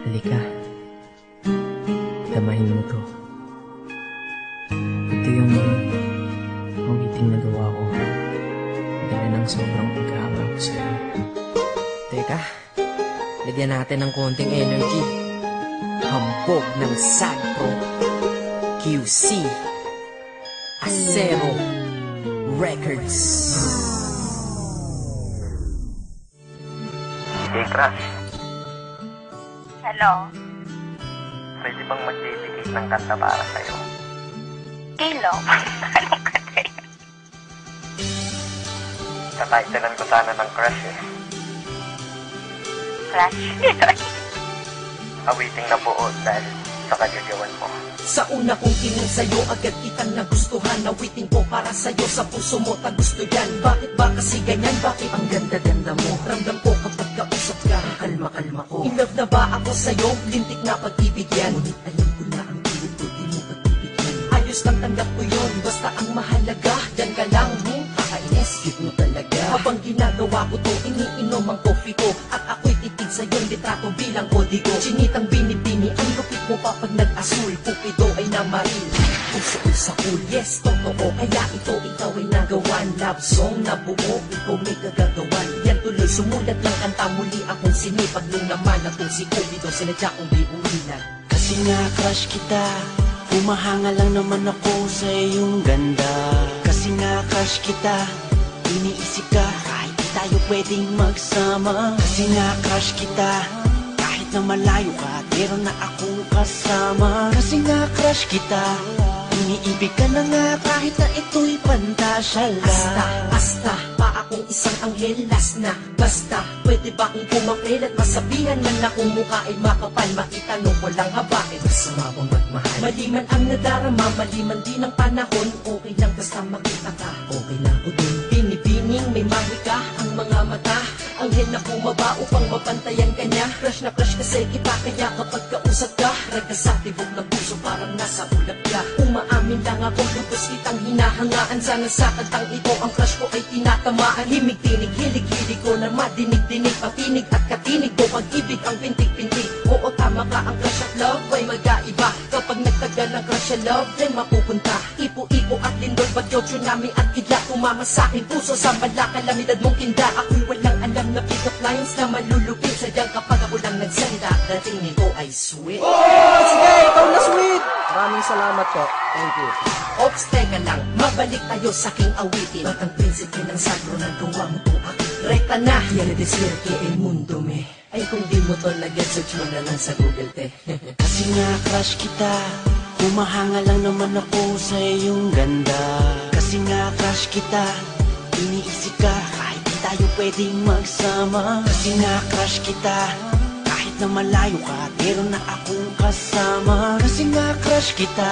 Halika, damahin mo to. Bigyan mo ang awiting na gawa ko dahil ng sobrang pagkahanga ko sa'yo. Teka, lagyan natin ng konting energy. Hambog ng Sagpro QC Acero Records. Hey, Crush. Hello? Pwede bang mag-dedicate ng kanta para sa'yo? Kilo? Anong kanta yun? Tatitlean ko sana ng Crush eh. Crush? Awiting na buo dahil sa kagagawan mo. Sa una kong tingin sa'yo, agad kitang nagustuhan. Nawiting ko para sa'yo, sa puso mo tagusto yan. Bakit ba kasi ganyan? Bakit ang ganda-ganda mo? Ramdam ko kapag kausap ka, kalma-kalma ko. In love na ba ako sa'yo? Lintik na pag-ibig yan. Ngunit alam ko na ang pilit ko, di mo pagbibigyan. Ayos lang tanggap ko yun, basta ang mahalaga, yan ka lang, kakainis, cute mo talaga. Habang ginagawa ko to, iniinom ang coffee ko, at ako'y titig sa'yo, litrato bilang kodigo. Chinitang binibini, ang lupit mo pa pag nag-asul. Pupido ay namaril, puso ay sa cool. Yes, totoo, kaya ito ikaw ay nagawan. Love song na buo, ikaw may kagagawan. Yan tuloy, sumulat ng kanta, muli akong sinipag. Nung naman atong si Cupido, sinadya kong biulilan. Kasi nga crush kita, humahanga lang naman ako sa iyong ganda. Kasi nga crush kita, iniisip ka kahit di tayo pwedeng magsama. Kasi nga crush kita, kahit na malayo ka, meron na akong kasama. Kasi nga crush kita, iniibig ka na nga kahit na ito'y pantasya lang. Basta pa akong isang anghel, last na. Basta, pwede ba akong pumapel at masabihan man na kung mukha ay makapal? Maitanong ko lang haba, masama bang magmahal? Mali man ang nadarama, mali man din ang panahon. Okay lang basta makita ka, okay lang ko din. Binibining may mahika ang mga mata, anghel na bumaba upang mapantayan ka niya. Crush na crush kasi kita, kaya kapag kausap ka, ragas sa tibok ng puso parang nasa ulap ka. Umaamin lang ako, lubos kitang hinahangaan. Sana sa kantang ito ang crush ko ay tinatamaan. Himig-tinig, hilig-hilig ko na madinig-dinig, patinig at katinig ko, pag-ibig ang pintig-pintig. Oo, tama ka, ang crush at love ay mag-aiba. Kapag nagtagal ang crush at love, then mapupunta ipo-ipo at lindol, bagyo, tsunami at kidlat. Tumama sa aking puso sa malakalamidad mong kinda. Ako'y walang alam na pick-up lines na malulupit. Sadyang kapag ako lang nagsalita, dating nito ay sweet. Oh, sige, ikaw na sweet! Maraming salamat po. Thank you. Ops, teka lang, mabalik tayo sa aking awitin. Batang prinsipe ng Sagpro, nagawa mo itong aking rekta na. Yan na deswerte el mundo me. Ay kung di mo to na-get, search mo na lang sa Google te. Kasi nga crush kita, humahanga lang naman ako sa iyong ganda. Kasi nga crush kita, iniisip ka kahit di tayo pwedeng magsama. Kasi nga crush kita, kahit na malayo ka, meron na akong kasama. Kasi nga crush kita,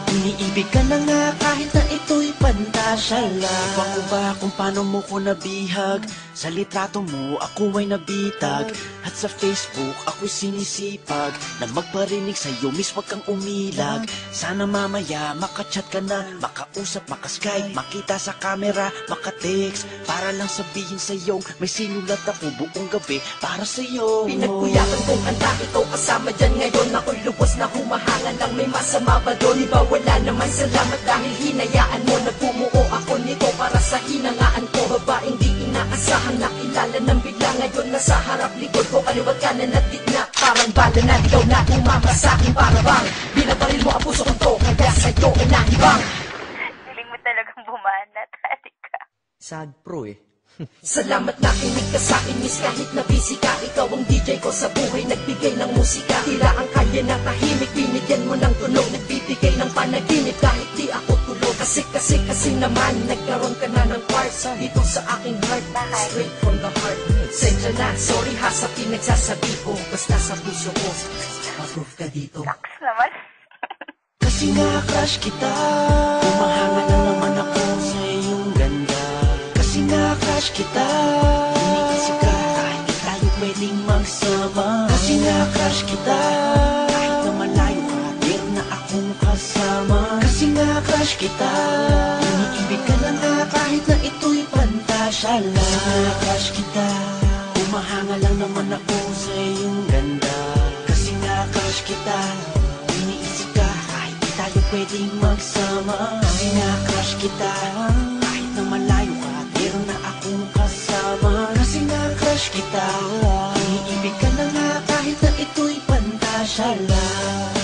iniibig ka na nga kahit na ito'y pantasya lang. Iba ko ba kung paano mo ko nabihag? Sa litrato mo ako ay nabitag, at sa Facebook ako'y sinisipag na magparinig sa'yo, miss wag kang umilag. Sana mamaya makachat ka na, makausap, makaskype, makita sa camera, makatext, para lang sabihin sa'yo may sinulat ako buong gabi para sa'yo. Pinagkuyakan kong kanta, ikaw kasama dyan ngayon. Ako'y lubos na humahanga lang, may masama ba doon? Iba wala naman, salamat dahil hinayaan mo. Nagpumuo ako nito para sa hinangaan ko. Babaeng di inaasahan, nakilala ng bigla. Ngayon nasa harap likod ko, kaliwat kanan at gitna. Parang bala na ikaw na tumama sa akin, para bang binabaril mo ang puso ko to, kaya sa'yo ay nahibang. Galing mo talagang bumanat, halika. Sagpro eh. Salamat na kinig ka sa akin, miss, kahit na busy ka. Ikaw ang DJ ko sa buhay, nagbigay ng musika. Tila ang kalye na tahimik, binigyan mo ng tunog. Nagbibigay ng panaginip kahit di ako tulog. Kasi naman, nagkaroon ka na ng part dito sa aking heart, straight from the heart. Sensya na, sorry ha sa pinagsasabi ko, basta sa puso ko, approve ka dito. Laks naman. Kasi nga crush kita, humahanga na naman ako sa iyong ganda. Kasi nga crush kita, iniisip ka kahit di tayo pwedeng magsama. Kasi nga crush kita, kahit na malayo ka, meron na akong kasama. Kasi nga crush kita, iniibig ka na nga kahit na ito'y pantasya lang. Kasi nga crush kita, humahanga lang naman ako sa iyong ganda. Kasi crush kita, iniisip ka kahit di tayo pwedeng magsama. Kasi nga crush kita, kahit na malayo ka, meron na akong kasama. Kasi nga crush kita, iniibig ka na nga kahit na ito'y pantasya lang.